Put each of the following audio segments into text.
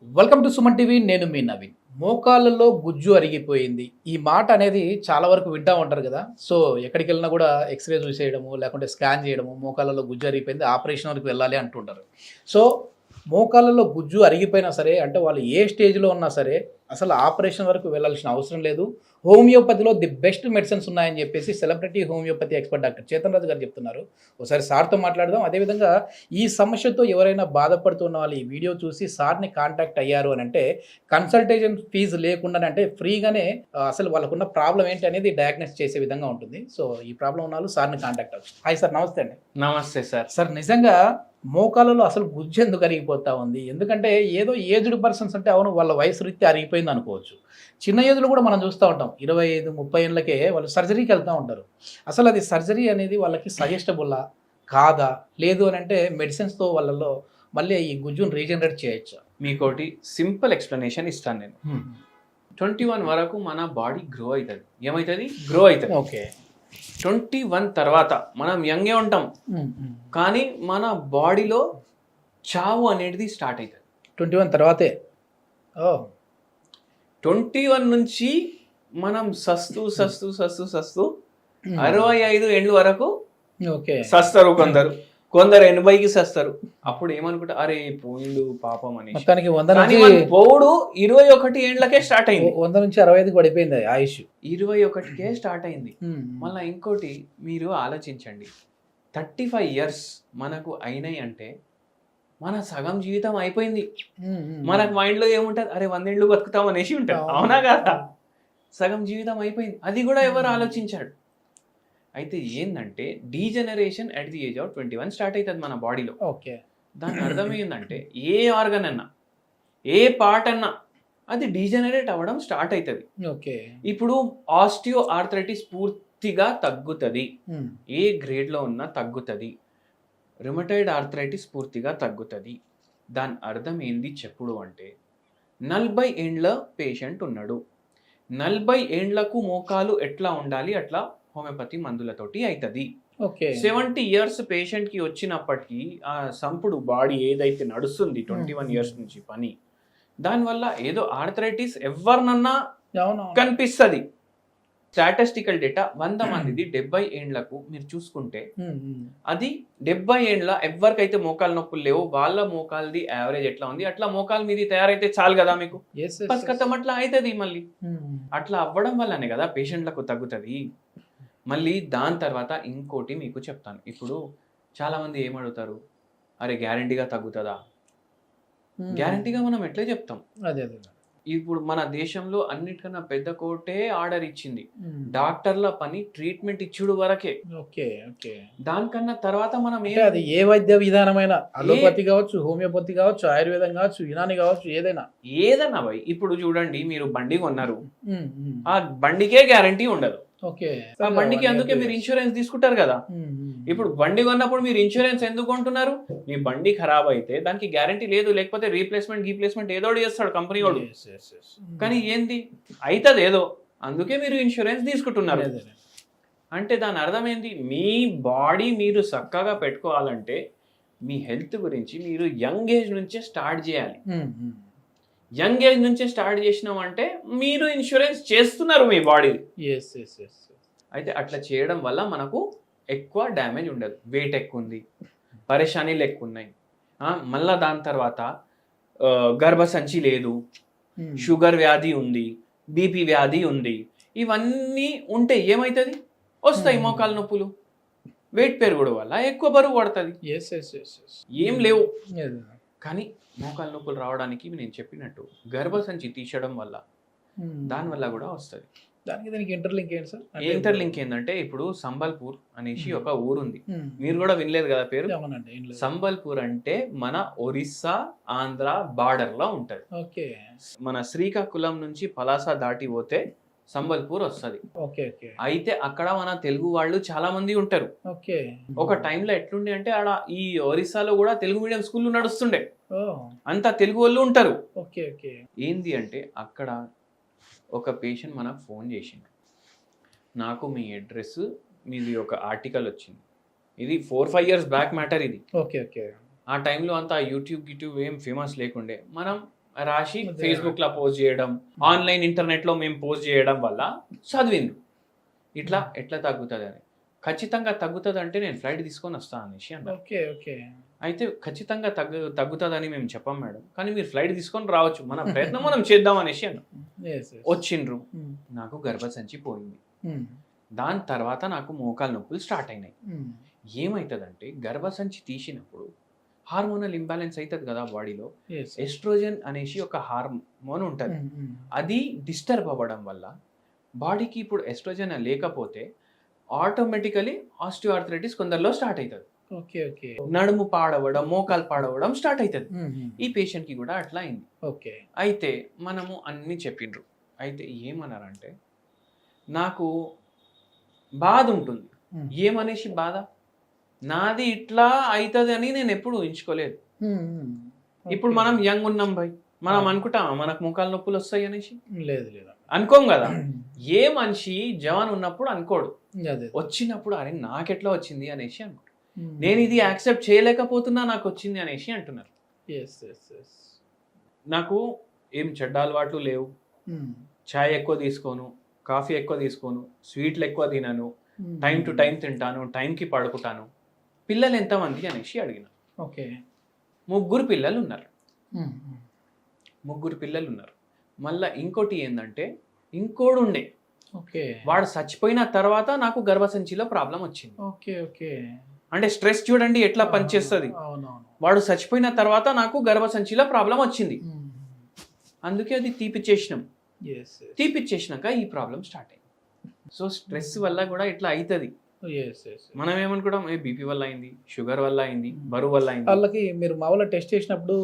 Welcome to Suman TV. నేను మీ నవీన్. మోకాళ్ళలో గుజ్జు అరిగిపోయింది, ఈ మాట అనేది చాలా వరకు వింటా ఉంటారు కదా. సో ఎక్కడికి వెళ్ళినా కూడా ఎక్స్రే చూసేయడము, లేకుంటే స్కాన్ చేయడము, మోకాళ్ళలో గుజ్జు అరిగిపోయింది ఆపరేషన్ వరకు వెళ్ళాలి అంటుంటారు. సో మోకాళ్ళలో గుజ్జు అరిగిపోయినా సరే, అంటే వాళ్ళు ఏ స్టేజ్లో ఉన్నా సరే అసలు ఆపరేషన్ వరకు వెళ్ళాల్సిన అవసరం లేదు. హోమియోపతిలో ది బెస్ట్ మెడిసిన్స్ ఉన్నాయని చెప్పేసి celebrity homeopathy expert doctor Chetan Raju garu చెప్తున్నారు. ఒకసారి సార్తో మాట్లాడదాం. అదేవిధంగా ఈ సమస్యతో ఎవరైనా బాధపడుతున్న వాళ్ళు ఈ వీడియో చూసి సార్ని కాంటాక్ట్ అయ్యారు అని అంటే కన్సల్టేషన్ ఫీజు లేకుండానే, అంటే ఫ్రీగానే అసలు వాళ్ళకున్న ప్రాబ్లం ఏంటి అనేది డయాగ్నోస్ చేసే విధంగా ఉంటుంది. సో ఈ ప్రాబ్లం ఉన్న వాళ్ళు సార్ని కాంటాక్ట్ అవ్వచ్చు. హాయ్ సార్, నమస్తే అండి. నమస్తే సార్. సార్, నిజంగా మోకాళ్ళలో అసలు గుజ్జు ఎందుకు అరిగిపోతా ఉంది? ఎందుకంటే ఏదో ఏజ్డ్ పర్సన్స్ అంటే అవును, వాళ్ళ వయసు రీత్యా అరిగిపోయింది అనుకోవచ్చు. చిన్న ఏజ్లో కూడా మనం చూస్తూ ఉంటాం, 25-30 ఏళ్ళకే వాళ్ళు సర్జరీకి వెళ్తూ ఉంటారు. అసలు అది సర్జరీ అనేది వాళ్ళకి సజెస్టబుల్లా కాదా, లేదు అని అంటే మెడిసిన్స్తో వాళ్ళలో మళ్ళీ ఈ గుజ్జును రీజనరేట్ చేయొచ్చా? మీకోటి సింపుల్ ఎక్స్ప్లెనేషన్ ఇస్తాను నేను. 21 వరకు మన బాడీ గ్రో అవుతుంది. ఏమవుతుంది? గ్రో అవుతుంది. ఓకే. 21 తర్వాత మనం యంగే ఉంటాం, కానీ మన బాడీలో చావు అనేది స్టార్ట్ అవుతుంది 21 తర్వాతే. ఓ 21 నుంచి మనం సస్తూ 65 ఏళ్ళు వరకు ఓకే సస్తారు. కొందరు 80కి సస్తారు. అప్పుడు ఏమనుకుంటా, అరే పోయిండు పాపం అని. మొత్తానికి 100 మన పౌడు 21 ఏళ్లకే స్టార్ట్ అయింది. 100 నుంచి 65కి పడిపోయింది ఆయుష్. 21కే స్టార్ట్ అయింది. మళ్ళీ ఇంకోటి మీరు ఆలోచించండి, 35 ఇయర్స్ మనకు అయినాయి అంటే మన సగం జీవితం అయిపోయింది. మనకు మైండ్లో ఏముంటుంది, అరే 100 ఏళ్ళు బతుకుతాం అనేసి ఉంటుంది. అవునా కదా? సగం జీవితం అయిపోయింది. అది కూడా ఎవరు ఆలోచించాడు. అయితే ఏంటంటే degeneration at the age of 21 start అవుతుంది మన బాడీలో. ఓకే. దాని అర్థం ఏంటంటే ఏ ఆర్గన్ అన్నా, ఏ పార్ట్ అన్నా అది డీజనరేట్ అవ్వడం స్టార్ట్ అవుతుంది. ఓకే. ఇప్పుడు ఆస్టియో ఆర్థరైటిస్ పూర్తిగా తగ్గుతుంది, ఏ గ్రేడ్లో ఉన్నా తగ్గుతుంది. రుమటాయిడ్ ఆర్థరైటిస్ పూర్తిగా తగ్గుతుంది. దాని అర్థం ఏంది చెప్పుడు అంటే, 40 ఏండ్ల పేషెంట్ ఉన్నాడు, 40 ఏండ్లకు మోకాలు ఎట్లా ఉండాలి అట్లా హోమియోపతి మందులతోటి అవుతుంది. 70 ఇయర్స్ పేషెంట్కి వచ్చినప్పటికీ ఆ సంపుడు బాడీ ఏదైతే నడుస్తుంది 21 ఇయర్స్ నుంచి పని, దానివల్ల ఏదో ఆర్థరైటిస్ ఎవరినన్నా కనిపిస్తుంది. స్టాటిస్టికల్ డేటా 100 మందిది 70 ఏండ్లకు మీరు చూసుకుంటే అది 70 ఏండ్ల ఎవరికైతే మోకాలు నొప్పులు లేవు వాళ్ళ మోకాలది యావరేజ్ ఎట్లా ఉంది అట్లా మోకాలు మీది తయారైతే చాలు కదా మీకు. పసుకతం అట్లా అవుతుంది. మళ్ళీ అట్లా అవ్వడం వల్లనే కదా పేషెంట్లకు తగ్గుతుంది. మళ్ళీ దాని తర్వాత ఇంకోటి మీకు చెప్తాను. ఇప్పుడు చాలా మంది ఏమడుగుతారు, అరే గ్యారంటీగా తగ్గుతుందా? గ్యారంటీగా మనం ఎట్లా చెప్తాం? ఇప్పుడు మన దేశంలో అన్నిటికన్నా పెద్ద కోర్టే ఆర్డర్ ఇచ్చింది, డాక్టర్ల పని ట్రీట్మెంట్ ఇచ్చుడు వరకే. దానికన్నా తర్వాత మనం అది ఏ వైద్య విధానమైనా, అలోపతి కావచ్చు, హోమియోపతి కావచ్చు, ఆయుర్వేదం కావచ్చు, యునాని కావచ్చు, ఏదైనా భయ్. ఇప్పుడు చూడండి, మీరు బండి కొన్నారు, ఆ బండికే గ్యారంటీ ఉండదు. ఆ బండికి అందుకే మీరు ఇన్సూరెన్స్ తీసుకుంటారు కదా. ఇప్పుడు బండి కొన్నప్పుడు మీరు ఇన్సూరెన్స్ ఎందుకు కొంటున్నారు? మీ బండి ఖరాబ్ అయితే దానికి గ్యారంటీ లేదు, లేకపోతే రీప్లేస్మెంట్ ఏదో చేస్తాడు కంపెనీ వాడు. కానీ ఏంది అవుతుంది ఏదో, అందుకే మీరు ఇన్సూరెన్స్ తీసుకుంటున్నారు. అంటే దాని అర్థం ఏంది? మీ బాడీ మీరు చక్కగా పెట్టుకోవాలంటే మీ హెల్త్ గురించి మీరు యంగ్ ఏజ్ నుంచే స్టార్ట్ చేయాలి. యంగ్ ఏజ్ నుంచే స్టార్ట్ చేసినామంటే మీరు ఇన్సూరెన్స్ చేస్తున్నారు మీ బాడీ. అయితే అట్లా చేయడం వల్ల మనకు ఎక్కువ డ్యామేజ్ ఉండదు. వెయిట్ ఎక్కువ ఉంది, పరేషానీలు ఎక్కువ ఉన్నాయి, మళ్ళా దాని తర్వాత గర్భసంచి లేదు, షుగర్ వ్యాధి ఉంది, బీపీ వ్యాధి ఉంది, ఇవన్నీ ఉంటే ఏమవుతుంది? వస్తాయి మోకాలు నొప్పులు. వెయిట్ పెరుగుడు వల్ల ఎక్కువ బరువు పడుతుంది. ఏం లేవు కానీ మోకాలు నొప్పులు రావడానికి నేను చెప్పినట్టు గర్భసంచి తీసేయడం వల్ల, దానివల్ల కూడా వస్తుంది. దానికి ఇంటర్లింక్ ఏంటి సార్? ఇంటర్లింక్ ఏంటంటే, ఇప్పుడు సంబల్పూర్ అనేసి ఒక ఊరుంది, మీరు కూడా వినలేదు కదా పేరు? సంబల్పూర్ అంటే మన ఒరిస్సా ఆంధ్ర బార్డర్ లో ఉంటది. మన శ్రీకాకుళం నుంచి పలాస దాటి పోతే సంబల్పూర్ వస్తుంది. అయితే అక్కడ మన తెలుగు వాళ్ళు చాలా మంది ఉంటారు. ఒక టైంలో ఎట్లుండే అంటే ఆడ ఈ ఒరిస్సాలో కూడా తెలుగు మీడియం స్కూల్ నడుస్తుండే, అంతా తెలుగు వాళ్ళు ఉంటారు. ఏంది అంటే అక్కడ ఒక పేషెంట్ మనకు ఫోన్ చేసిండు, నాకు మీ అడ్రస్, మీది ఒక ఆర్టికల్ వచ్చింది, ఇది 4-5 ఇయర్స్ బ్యాక్ మ్యాటర్ ఇది. ఆ టైంలో అంతా యూట్యూబ్ ఏం ఫేమస్ లేకుండే, మనం రాసి అదే. ఫేస్బుక్ లో పోస్ట్ చేయడం, ఆన్లైన్ ఇంటర్నెట్ లో మేము పోస్ట్ చేయడం వల్ల చదివింది. ఇట్లా ఎట్లా తగ్గుతుంది అని. ఖచ్చితంగా తగ్గుతుంది అంటే నేను ఫ్లైట్ తీసుకొని వస్తాను అనేసి అన్నారు. Okay okay. అయితే ఖచ్చితంగా తగ్గుతుందని మేము చెప్పాం మేడం, కానీ మీరు ఫ్లైట్ తీసుకొని రావచ్చు, మన ప్రయత్నం మనం చేద్దాం అనేసి అన్నాం. Yes, yes. వచ్చిండ్రు, Mm, నాకు గర్భసంచి పోయింది. mm, దాని తర్వాత నాకు మోకాలు నొప్పులు స్టార్ట్ అయినాయి. mm. ఏమవుతుందంటే గర్భసంచి తీసినప్పుడు హార్మోనల్ ఇంబ్యాలెన్స్ అవుతుంది కదా బాడీలో. Yes. ఎస్ట్రోజన్ అనేసి ఒక హార్మోన్ ఉంటుంది. Mm, mm. అది డిస్టర్బ్ అవ్వడం వల్ల బాడీకి ఇప్పుడు ఎస్ట్రోజన్ లేకపోతే ఆటోమేటికలీ ఆస్టియోఆర్థరైటిస్ కొందరిలో స్టార్ట్ అవుతుంది. Okay okay. నడుము పాడవడం, మోకాలు పాడవడం స్టార్ట్ అవుతుంది. Mm, mm. ఈ పేషెంట్కి కూడా అట్లా అయింది. ఓకే. అయితే మనము అన్నీ చెప్పిండ్రు. అయితే ఏమన్నారంటే నాకు బాధ ఉంటుంది. Mm. ఏమనేసి బాధ? నాది ఇట్లా అవుతుంది అని నేను ఎప్పుడు ఊహించుకోలేదు. Mm, mm. ఇప్పుడు Okay. మనం యంగ్ ఉన్నాం భయ్, మనం Ah. అనుకుంటామా మనకు మోకాలు నొప్పులు వస్తాయి అనేసి? లేదు లేదు. అనుకోం కదా. ఏ మనిషి జవాన్ ఉన్నప్పుడు అనుకోడు, అదే. వచ్చినప్పుడు అరే నాకెట్లా వచ్చింది అనేసి అనుకో. Mm. నేను ఇది యాక్సెప్ట్ చేయలేకపోతున్నా, నాకు వచ్చింది అనేసి అంటున్నారు. Yes, yes, yes. నాకు ఏం చెడ్డ అలవాట్లు లేవు, Mm. చాయ్ ఎక్కువ తీసుకోను, కాఫీ ఎక్కువ తీసుకోను, స్వీట్లు ఎక్కువ తినను, Mm. టైం టు టైం తింటాను, టైంకి పడుకుంటాను. పిల్లలు ఎంతమంది అనేసి అడిగిన. ఓకే. 3 పిల్లలు ఉన్నారు. Mm, mm. 3 పిల్లలు ఉన్నారు. మళ్ళా ఇంకోటి ఏంటంటే ఇంకోడు ఉండే, ఓకే. వాడు చచ్చిపోయిన తర్వాత నాకు గర్భసంచిలో ప్రాబ్లం వచ్చింది. Okay okay. అంటే స్ట్రెస్ చూడండి ఎట్లా పనిచేస్తుంది. అవునవును. వాడు చచ్చిపోయిన తర్వాత నాకు గర్భసంచిలో ప్రాబ్లం వచ్చింది. Mm. అందుకే అది తీపిచ్చేసినాం. Yes, yes. తీపిచ్చేసినాక ఈ ప్రాబ్లం స్టార్ట్ అయింది. సో స్ట్రెస్ వల్ల కూడా ఇట్లా అవుతుంది. Yes, yes. మనం ఏమనుకుంటాం, ఏ బీపీ వల్ల అయింది, షుగర్ వల్ల అయింది, బరువు వల్ల అయింది. వాళ్ళకి మీరు మామూలుగా టెస్ట్ చేసినప్పుడు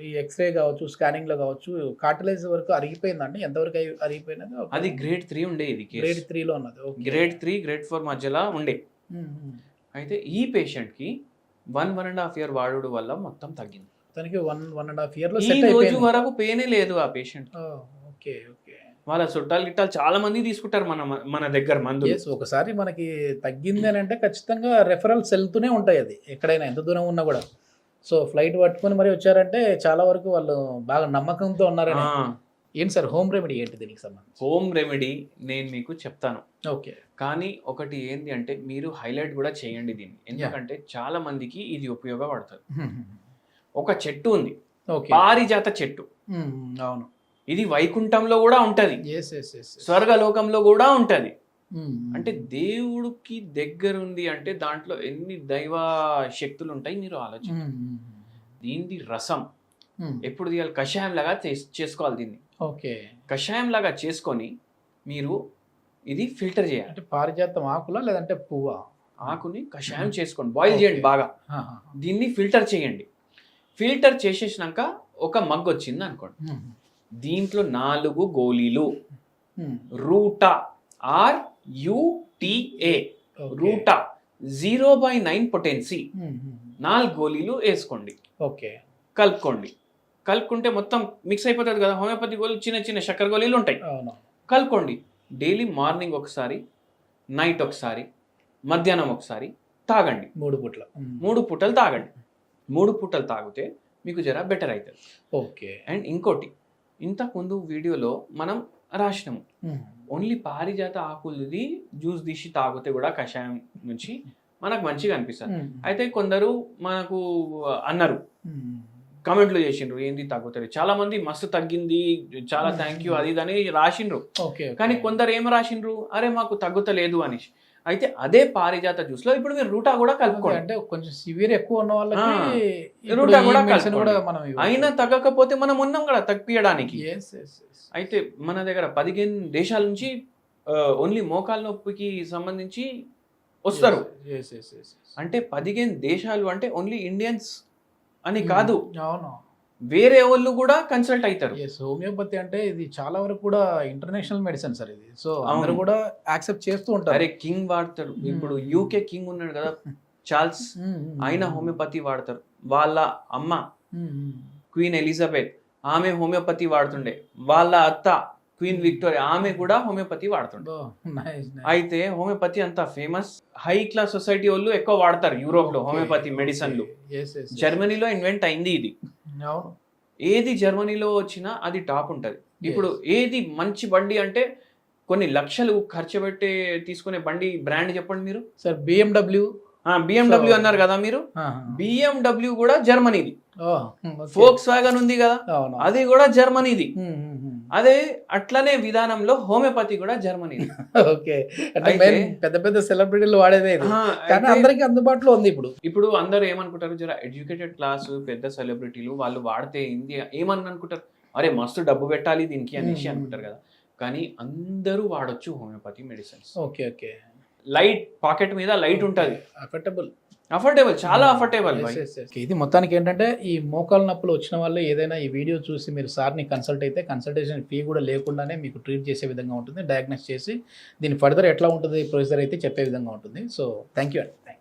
ఈ ఎక్స్రే కావచ్చు, స్కానింగ్ లో కావచ్చు, కార్టిలేజ్ వరకు అరిగిపోయిందండి? ఎంతవరకు అరిగిపోయినది? అది గ్రేడ్ 3 ఉండే, ఇది గ్రేడ్ 3 లో ఉన్నది. ఓకే. గ్రేడ్ 3 గ్రేడ్ 4 మధ్యలో ఉండే. Mm, mm. అయితే ఈ పేషెంట్ కి 1.5 year వాడుడు వల్ల మొత్తం తగ్గింది. తనకి 1.5 year లో ఈ సెట్ రోజు అయిపోయింది. వరకు పెయినే లేదు ఆ పేషెంట్. Okay okay. వాళ్ళ చుట్టాలు గిట్టాలు చాలా మంది తీసుకుంటారు మన దగ్గర మందు. ఎస్, ఒకసారి మనకి తగ్గింది అని అంటే ఖచ్చితంగా రెఫరల్స్ వెళ్తూనే ఉంటాయి. అది ఎక్కడైనా ఎంత దూరం ఉన్నా కూడా. సో ఫ్లైట్ పట్టుకొని మరి వచ్చారంటే చాలా వరకు వాళ్ళు బాగా నమ్మకంతో ఉన్నారని. ఏంటి సార్ హోమ్ రెమెడీ ఏంటి దీనికి సంబంధించి? హోమ్ రెమెడీ నేను మీకు చెప్తాను. ఓకే. కానీ ఒకటి ఏంటి అంటే మీరు హైలైట్ కూడా చేయండి దీన్ని, ఎందుకంటే చాలా మందికి ఇది ఉపయోగపడుతుంది. ఒక చెట్టు ఉంది, ఓకే. పారిజాత చెట్టు. అవును. ఇది వైకుంఠంలో కూడా ఉంటది, ఎస్ ఎస్ ఎస్. స్వర్గలోకంలో కూడా ఉంటది. అంటే దేవుడికి దగ్గరుంది అంటే దాంట్లో ఎన్ని దైవ శక్తులు ఉంటాయి మీరు ఆలోచించండి. దీనిది రసం ఎప్పుడు తీయాలి? కషాయం లాగా చేసుకోవాలి దీన్ని. ఓకే. కషాయం లాగా చేసుకొని మీరు ఇది ఫిల్టర్ చేయాలి. అంటే పారిజాతం ఆకులా లేదంటే పువ్వా? ఆకుని కషాయం చేసుకోండి, బాయిల్ చేయండి బాగా. దీన్ని ఫిల్టర్ చేయండి. ఫిల్టర్ చేసేసినాక ఒక మగ్ వచ్చింది అనుకోండి, దీంట్లో 4 గోళీలు రూటా RUTA రూటా 0/9 పొటెన్సీ 4 గోళీలు వేసుకోండి. ఓకే. కలుపుకోండి. కలుపుకుంటే మొత్తం మిక్స్ అయిపోతుంది కదా. హోమియోపతి గోళీలు చిన్న చిన్న చక్కెర గోళీలు ఉంటాయి. అవును. కలుపుకోండి. డైలీ మార్నింగ్ ఒకసారి, నైట్ ఒకసారి, మధ్యాహ్నం ఒకసారి తాగండి. 3 పూట్ల. 3 పూటలు తాగండి. 3 పూటలు తాగితే మీకు జర బెటర్ అవుతుంది. ఓకే. అండ్ ఇంకోటి, ఇంతకుముందు వీడియోలో మనం రాసినాము ఓన్లీ పారిజాత ఆకులది జ్యూస్ తీసి తాగితే కూడా కషాయం నుంచి మనకు మంచిగా అనిపిస్తుంది. అయితే కొందరు మనకు అన్నారు, కామెంట్లు చేసిండ్రు, ఏంది తగ్గుతుంది, చాలా మంది మస్తు తగ్గింది, చాలా థ్యాంక్ యూ అది అని రాసిండ్రు. కానీ కొందరు ఏం రాసిండ్రు, అరే మాకు తగ్గుతలేదు అనేసి. అయితే అదే పారిజాత జ్యూస్ లో ఇప్పుడు మీరు రూటా కూడా కలుపుకోండి. అంటే కొంచెం సివియర్ ఎక్కువ ఉన్న వాళ్ళకి రూటా కూడా కూడా మనం అయినా తగ్గకపోతే మనం ఉన్నాం కదా తగ్గియడానికి. అయితే మన దగ్గర 15 దేశాల నుంచి ఓన్లీ మోకాలు నొప్పికి సంబంధించి వస్తారు. అంటే 15 దేశాలు అంటే ఓన్లీ ఇండియన్స్ అని కాదు, అవును, వేరే వాళ్ళు కూడా కన్సల్ట్ అవుతారు. హోమియోపతి అంటే ఇది చాలా వరకు కూడా ఇంటర్నేషనల్ మెడిసిన్ సార్ ఇది. సో అందరూ కూడా యాక్సెప్ట్ చేస్తూ ఉంటారు. అరే కింగ్ వాడతారు, ఇప్పుడు UK కింగ్ ఉన్నాడు కదా చార్ల్స్, ఆయన హోమియోపతి వాడతారు. వాళ్ళ అమ్మ క్వీన్ ఎలిజబెత్, ఆమె హోమియోపతి వాడుతుండే. వాళ్ళ అత్త క్వీన్ విక్టోరియా, ఆమె కూడా హోమియోపతి వాడుతుండే. అయితే హోమియోపతి అంత ఫేమస్, హై క్లాస్ సొసైటీ వాళ్ళు ఎక్కువ వాడతారు యూరోప్ లో హోమియోపతి మెడిసిన్లు. జర్మనీలో ఇన్వెంట్ అయింది ఇది. ఏది జర్మనీలో వచ్చినా అది టాప్ ఉంటుంది. ఇప్పుడు ఏది మంచి బండి అంటే కొన్ని లక్షలు ఖర్చు పెట్టి తీసుకునే బండి బ్రాండ్ చెప్పండి మీరు. Sir BMW. BMW అన్నారు కదా మీరు, BMW కూడా జర్మనీది. ఫోక్స్ వ్యాగన్ ఉంది కదా, అది కూడా జర్మనీది. అదే అట్లనే విధానంలో హోమియోపతి కూడా జర్మనీది. ఓకే, అంటే పెద్ద పెద్ద సెలబ్రిటీలు వాడేదే ఇది. కానీ అందరికీ అందుబాటులో ఉంది ఇప్పుడు. ఇప్పుడు అందరూ ఏమనుకుంటారు, జర ఎడ్యుకేటెడ్ క్లాస్ పెద్ద సెలబ్రిటీలు వాళ్ళు వాడితే ఏమని అనుకుంటారు, అరే మస్తు డబ్బు పెట్టాలి దీనికి అనేసి అనుకుంటారు కదా. కానీ అందరూ వాడొచ్చు homeopathy medicines. Okay okay, light pocket మీద లైట్ ఉంటుంది, అఫోర్డబుల్, చాలా అఫోర్డబుల్. ఇది మొత్తానికి ఏంటంటే ఈ మోకాలు నొప్పులు వచ్చిన వాళ్ళు ఏదైనా ఈ వీడియో చూసి మీరు సార్ని కన్సల్ట్ అయితే కన్సల్టేషన్ ఫీ కూడా లేకుండానే మీకు ట్రీట్ చేసే విధంగా ఉంటుంది, డయాగ్నోస్ చేసి దీని ఫర్దర్ ఎట్లా ఉంటుంది ప్రొసీజర్ అయితే చెప్పే విధంగా ఉంటుంది. సో థ్యాంక్ యూ అండి.